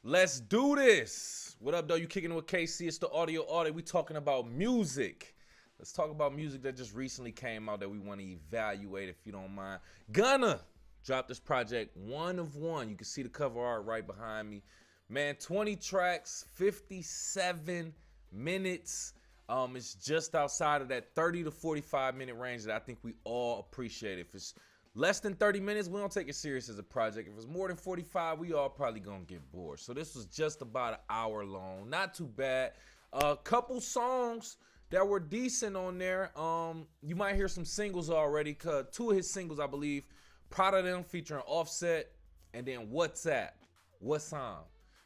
Let's do this. What up, though? You kicking it with KC? It's the audio audit. We talking about music. Let's talk about music that just recently came out that we want to evaluate, if you don't mind. Gunna dropped this project, One of One. You can see the cover art right behind me. Man, 20 tracks, 57 minutes. It's just outside of that 30 to 45 minute range that I think we all appreciate. If it's less than 30 minutes, we don't take it serious as a project. If it's more than 45, we all probably gonna get bored. So this was just about an hour long. Not too bad. A couple songs that were decent on there. You might hear some singles already. Cause two of his singles, I believe, Prada them featuring Offset, and then What's That? What's On?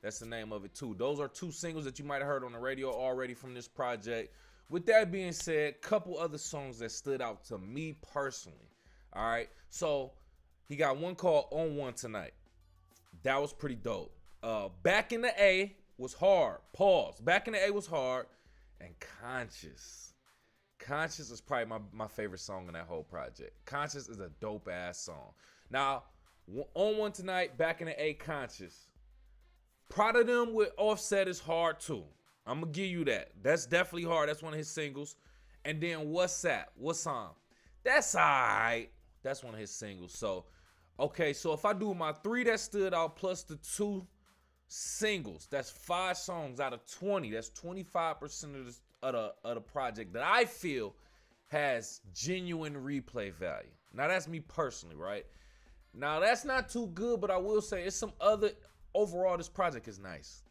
That's the name of it too. Those are two singles that you might have heard on the radio already from this project. With that being said, couple other songs that stood out to me personally. All right, so he got one called On One Tonight. That was pretty dope. Back in the A was hard. Pause. Back in the A was hard. And Conscious. Conscious is probably my favorite song in that whole project. Conscious is a dope ass song. Now, On One Tonight, Back in the A, Conscious. Prada them with Offset is hard too. I'm gonna give you that. That's definitely hard. That's one of his singles. And then What's That? What's On? That's all right. That's one of his singles. So, okay, so if I do my three that stood out plus the two singles, that's 5 songs out of 20. That's 25% of the project that I feel has genuine replay value. Now, that's me personally, right? Now, that's not too good, but I will say it's some other. Overall, this project is nice.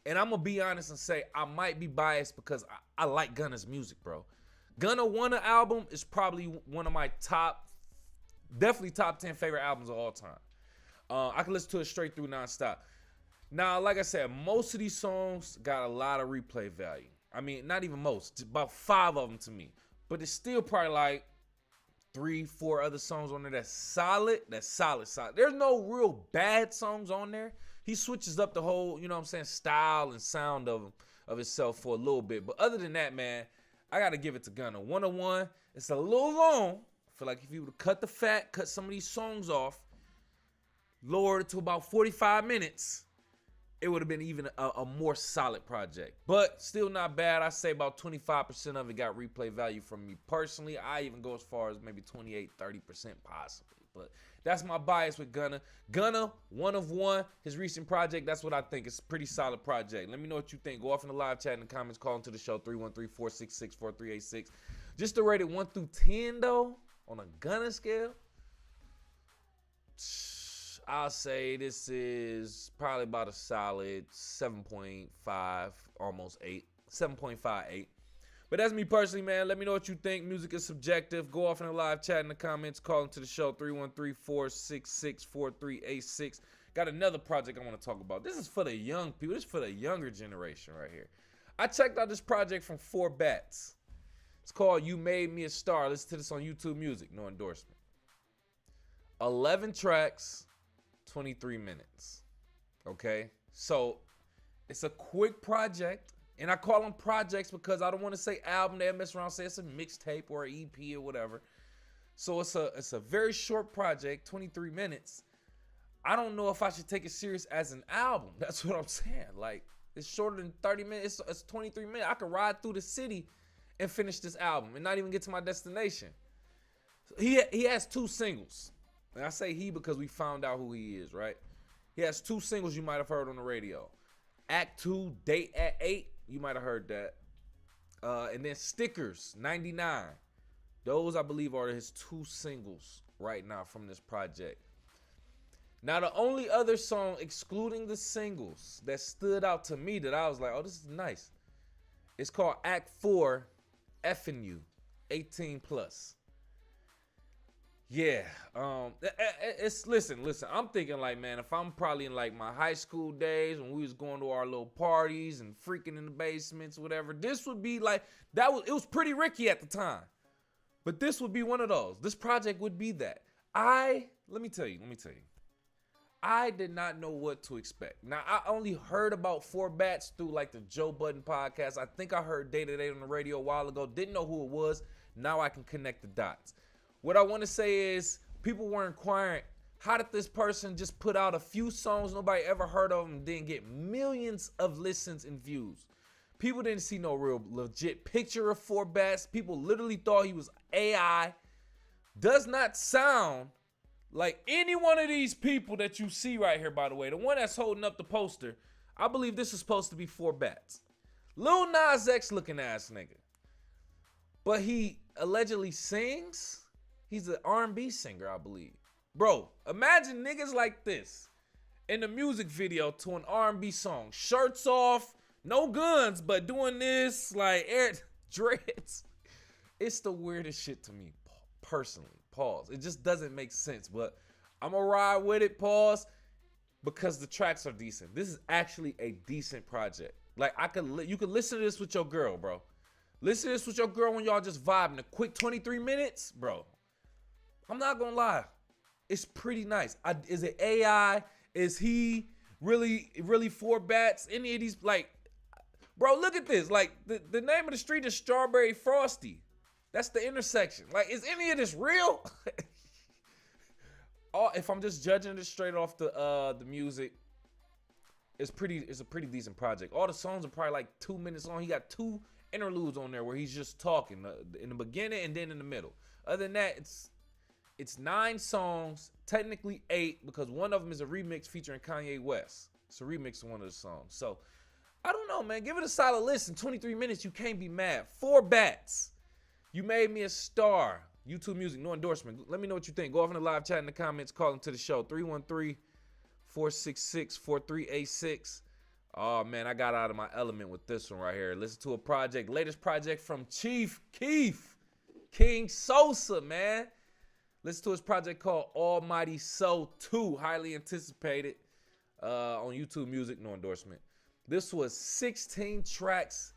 And I'm going to be honest and say I might be biased because I like Gunna's music, bro. Gunna Wanna album is probably one of my definitely top 10 favorite albums of all time. I can listen to it straight through nonstop. Now, like I said, most of these songs got a lot of replay value. I mean, not even most, about 5 of them to me. But it's still probably like 3, 4 other songs on there that's solid. That's solid. There's no real bad songs on there. He switches up the whole, you know what I'm saying, style and sound of himself for a little bit. But other than that, man, I got to give it to Gunna. 101, it's a little long. I feel like if you would cut the fat, cut some of these songs off, lower it to about 45 minutes, it would have been even a more solid project. But still not bad. I say about 25% of it got replay value from me personally. I even go as far as maybe 28, 30% possibly. But that's my bias with Gunna. Gunna, One of One, his recent project, that's what I think. It's a pretty solid project. Let me know what you think. Go off in the live chat in the comments. Call into the show, 313-466-4386. Just to rate it 1 through 10, though, on a Gunna scale, I'll say this is probably about a solid 7.5, almost 8. 7.58. But that's me personally, man. Let me know what you think. Music is subjective. Go off in the live chat in the comments. Call into the show, 313-466-4386. Got another project I want to talk about. This is for the young people. This is for the younger generation right here. I checked out this project from 4 Bats. It's called You Made Me a Star. Listen to this on YouTube Music. No endorsement. 11 tracks, 23 minutes. Okay? So, it's a quick project. And I call them projects because I don't want to say album. They mess around and say it's a mixtape or an EP or whatever. So it's a very short project, 23 minutes. I don't know if I should take it serious as an album. That's what I'm saying. Like, it's shorter than 30 minutes. It's 23 minutes. I could ride through the city and finish this album and not even get to my destination. He has 2 singles. And I say he because we found out who he is, right? He has 2 singles you might have heard on the radio. Act 2, Date at 8. You might have heard that. And then Stickerz, 99. Those, I believe, are his 2 singles right now from this project. Now, the only other song, excluding the singles, that stood out to me that I was like, oh, this is nice. It's called Act 4, Effing You, 18 plus. Yeah, listen, I'm thinking like, man, if I'm probably in like my high school days when we was going to our little parties and freaking in the basements, whatever, this would be like, it was pretty Ricky at the time. But this would be one of those. This project would be that. Let me tell you. I did not know what to expect. Now, I only heard about 4 Bats through like the Joe Budden podcast. I think I heard Day to Day on the radio a while ago. Didn't know who it was. Now I can connect the dots. What I want to say is people were inquiring How did this person just put out a few songs nobody ever heard of and then get millions of listens and views? People didn't see no real legit picture of 4 Bats. People literally thought he was AI. Does not sound like any one of these people that you see right here, by the way. The one that's holding up the poster, I believe this is supposed to be 4 Bats. Lil Nas X looking ass nigga. But he allegedly sings. He's an R&B singer, I believe. Bro, imagine niggas like this in the music video to an R&B song. Shirts off, no guns, but doing this, like, dreads. It's the weirdest shit to me, personally. Pause. It just doesn't make sense, but I'm gonna ride with it, pause, because the tracks are decent. This is actually a decent project. Like, you could listen to this with your girl, bro. Listen to this with your girl when y'all just vibing. A quick 23 minutes, bro. I'm not gonna lie. It's pretty nice. Is it AI? Is he really 4 Bats? Any of these, like, bro, look at this. Like, the name of the street is Strawberry Frosty. That's the intersection. Like, is any of this real? If I'm just judging it straight off the music, it's a pretty decent project. All the songs are probably like 2 minutes long. He got 2 interludes on there where he's just talking in the beginning and then in the middle. Other than that, it's 9 songs, technically 8, because one of them is a remix featuring Kanye West. It's a remix of one of the songs. So, I don't know, man. Give it a solid listen. 23 minutes, you can't be mad. 4 Bats. You made me a star. YouTube Music, no endorsement. Let me know what you think. Go off in the live chat in the comments. Call into the show. 313-466-4386. Oh, man, I got out of my element with this one right here. Listen to a project. Latest project from Keef. King Sosa, man. Listen to his project called Almighty Soul 2. Highly anticipated on YouTube Music, no endorsement. This was 16 tracks,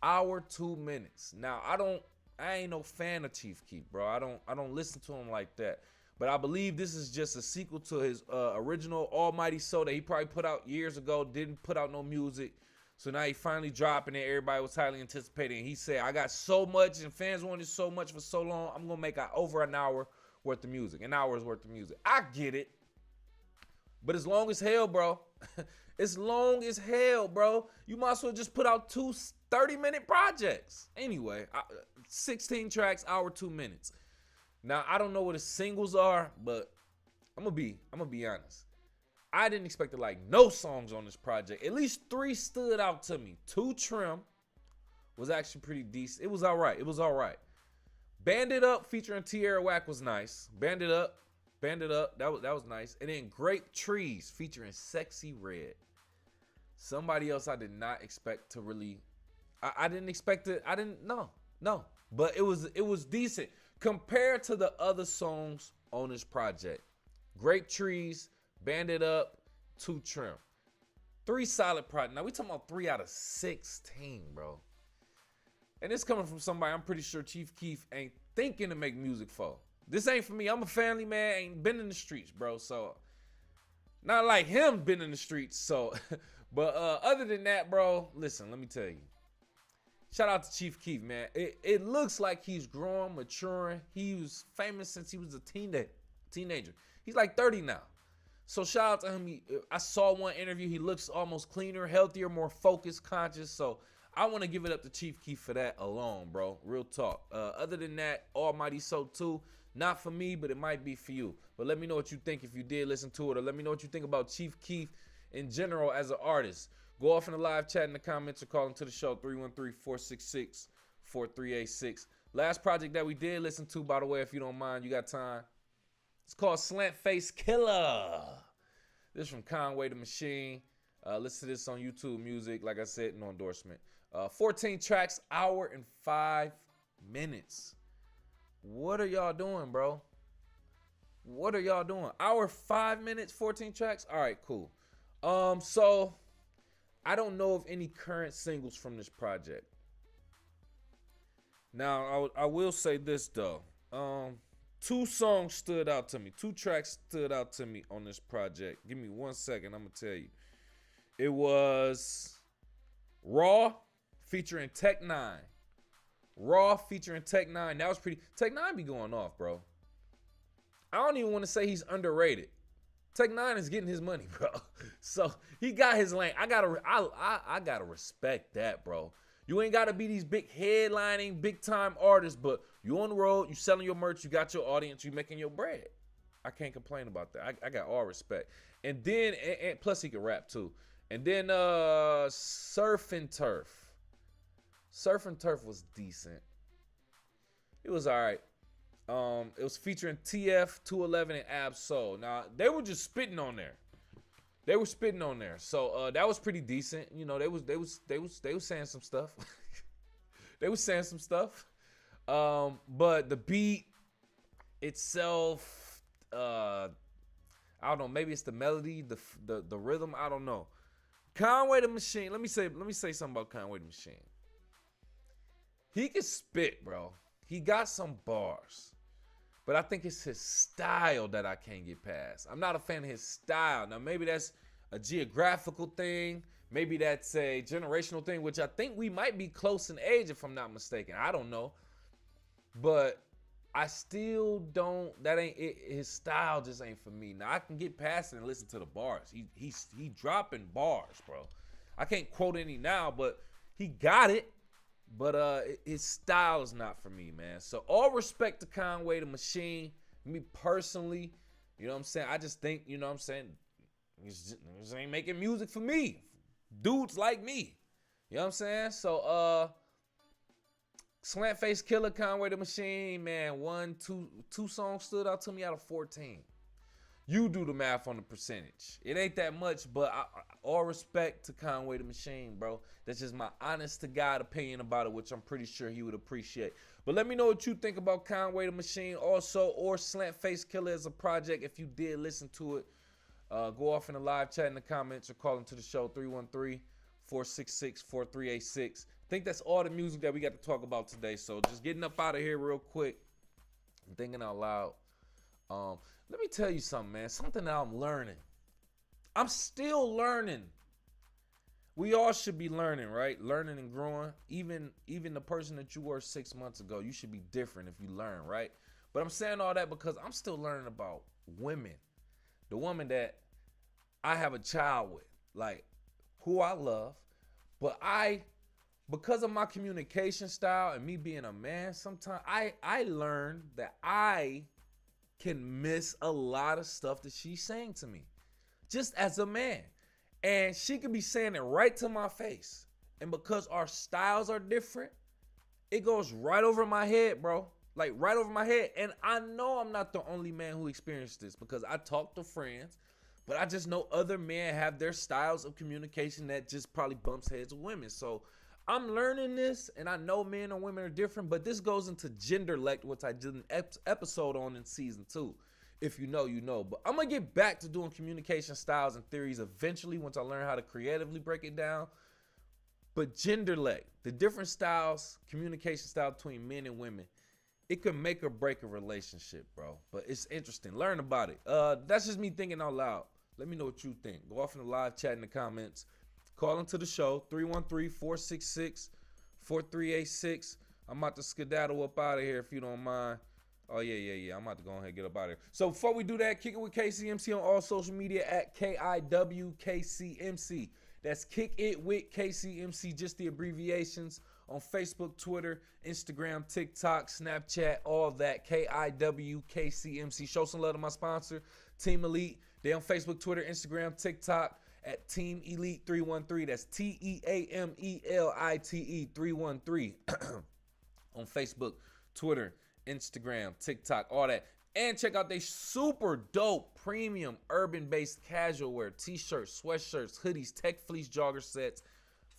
hour 2 minutes. Now, I ain't no fan of Chief Keef, bro. I don't listen to him like that. But I believe this is just a sequel to his original Almighty Soul that he probably put out years ago, didn't put out no music. So now he finally dropping it. Everybody was highly anticipating. He said, I got so much and fans wanted so much for so long, I'm going to make over an hour worth of music. An hour's worth of music. I get it. But it's long as hell, bro. It's long as hell, bro. You might as well just put out 2 30-minute projects. Anyway, 16 tracks, hour 2 minutes. Now, I don't know what the singles are, but I'm gonna be honest. I didn't expect to like no songs on this project. At least 3 stood out to me. 2 Trim was actually pretty decent. It was all right. Banded Up featuring Tierra Whack was nice. Banded Up, that was nice. And then Grape Trees featuring Sexyy Red. Somebody else I did not expect to really. I didn't expect it. I didn't. No. But it was decent compared to the other songs on this project. Grape Trees, Banded Up, 2 Trim. 3 solid projects. Now we talking about 3 out of 16, bro. And it's coming from somebody I'm pretty sure Chief Keef ain't thinking to make music for. This ain't for me. I'm a family man. Ain't been in the streets, bro. So, not like him been in the streets. So, but other than that, bro, listen, let me tell you. Shout out to Chief Keef, man. It looks like he's growing, maturing. He was famous since he was a teenager. He's like 30 now. So shout out to him. I saw one interview. He looks almost cleaner, healthier, more focused, conscious. So I want to give it up to Chief Keef for that alone, bro. Real talk. Other than that, Almighty Soul 2, not for me, but it might be for you. But let me know what you think if you did listen to it, or let me know what you think about Chief Keef in general as an artist. Go off in the live chat in the comments or call into the show, 313-466-4386. Last project that we did listen to, by the way, if you don't mind, you got time. It's called Slant Killah. This is from Conway the Machine. Listen to this on YouTube Music. Like I said, no endorsement. 14 tracks, hour and 5 minutes. What are y'all doing, bro? What are y'all doing? Hour, 5 minutes, 14 tracks? All right, cool. So I don't know of any current singles from this project. Now, I will say this, though. 2 songs stood out to me. 2 tracks stood out to me on this project. Give me 1 second. I'm going to tell you. It was Raw featuring Tech 9. Raw featuring Tech 9. That was pretty. Tech 9 be going off, bro. I don't even want to say he's underrated. Tech 9 is getting his money, bro. So he got his lane. I gotta respect that, bro. You ain't gotta be these big headlining, big time artists, but you on the road, you selling your merch, you got your audience, you making your bread. I can't complain about that. I got all respect. And then, and plus he can rap too. And then Surf and Turf. Surf and Turf was decent. It was all right. It was featuring TF, 211, and Ab Soul. Now they were just spitting on there. They were spitting on there, so that was pretty decent. You know, they was saying some stuff. They was saying some stuff. But the beat itself, I don't know. Maybe it's the melody, the rhythm. I don't know. Conway the Machine. Let me say something about Conway the Machine. He can spit, bro. He got some bars. But I think it's his style that I can't get past. I'm not a fan of his style. Now, maybe that's a geographical thing. Maybe that's a generational thing, which I think we might be close in age, if I'm not mistaken. I don't know. But I still don't, that ain't it. His style just ain't for me. Now, I can get past it and listen to the bars. He dropping bars, bro. I can't quote any now, but he got it. But his style is not for me, man. So all respect to Conway the Machine. Me personally, you know what I'm saying? I just think, you know what I'm saying? He just ain't making music for me. Dudes like me. You know what I'm saying? So Slant Face Killah, Conway the Machine, man, two songs stood out to me out of 14. You do the math on the percentage. It ain't that much, but all respect to Conway the Machine, bro. That's just my honest to God opinion about it, which I'm pretty sure he would appreciate. But let me know what you think about Conway the Machine also, or Slant Face Killah as a project. If you did listen to it, go off in the live chat in the comments or call into the show, 313-466-4386. I think that's all the music that we got to talk about today. So just getting up out of here real quick. I'm thinking out loud. Let me tell you something, man. Something that I'm learning. I'm still learning. We all should be learning, right? Learning and growing. Even the person that you were 6 months ago, you should be different if you learn, right? But I'm saying all that because I'm still learning about women. The woman that I have a child with, like, who I love. But because of my communication style and me being a man, sometimes I learned that I can miss a lot of stuff that she's saying to me just as a man, and she could be saying it right to my face, and because our styles are different, it goes right over my head, bro, like right over my head. And I know I'm not the only man who experienced this, because I talk to friends, but I just know other men have their styles of communication that just probably bumps heads with women. So I'm learning this, and I know men and women are different, but this goes into genderlect, which I did an episode on in season 2. If you know, you know. But I'm going to get back to doing communication styles and theories eventually once I learn how to creatively break it down. But genderlect, the different styles, communication style between men and women, it could make or break a relationship, bro. But it's interesting. Learn about it. That's just me thinking out loud. Let me know what you think. Go off in the live chat in the comments. Call into the show, 313-466-4386. I'm about to skedaddle up out of here if you don't mind. Oh, yeah. I'm about to go ahead and get up out of here. So before we do that, kick it with KCMC on all social media at KIWKCMC. That's Kick It with KCMC, just the abbreviations, on Facebook, Twitter, Instagram, TikTok, Snapchat, all that. KIWKCMC. Show some love to my sponsor, Team Elite. They on Facebook, Twitter, Instagram, TikTok at Team Elite 313. That's TEAMELITE 313 on Facebook, Twitter, Instagram, TikTok, all that. And check out they super dope premium urban-based casual wear, t-shirts, sweatshirts, hoodies, tech fleece jogger sets,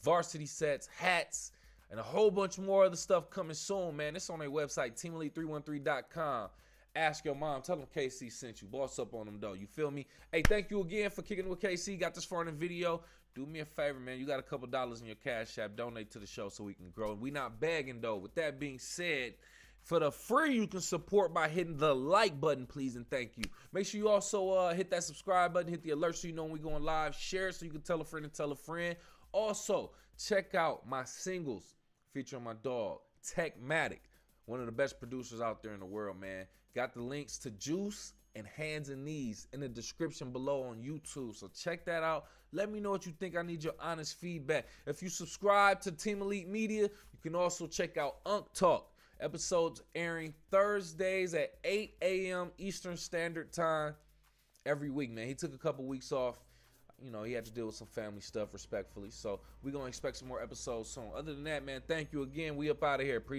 varsity sets, hats, and a whole bunch more other stuff coming soon, man. It's on their website, teamelite313.com. Ask your mom. Tell them KC sent you. Boss up on them, though. You feel me? Hey, thank you again for kicking with KC. Got this far in the video. Do me a favor, man. You got a couple dollars in your Cash App. Donate to the show so we can grow. We not begging, though. With that being said, for the free, you can support by hitting the like button, please, and thank you. Make sure you also hit that subscribe button. Hit the alert so you know when we going live. Share it so you can tell a friend and tell a friend. Also, check out my singles featuring my dog, Techmatic. One of the best producers out there in the world, man. Got the links to Juice and Hands and Knees in the description below on YouTube. So check that out. Let me know what you think. I need your honest feedback. If you subscribe to Team Elite Media, you can also check out Unk Talk. Episodes airing Thursdays at 8 a.m. Eastern Standard Time every week, man. He took a couple weeks off. You know, he had to deal with some family stuff, respectfully. So we're going to expect some more episodes soon. Other than that, man, thank you again. We up out of here. Appreciate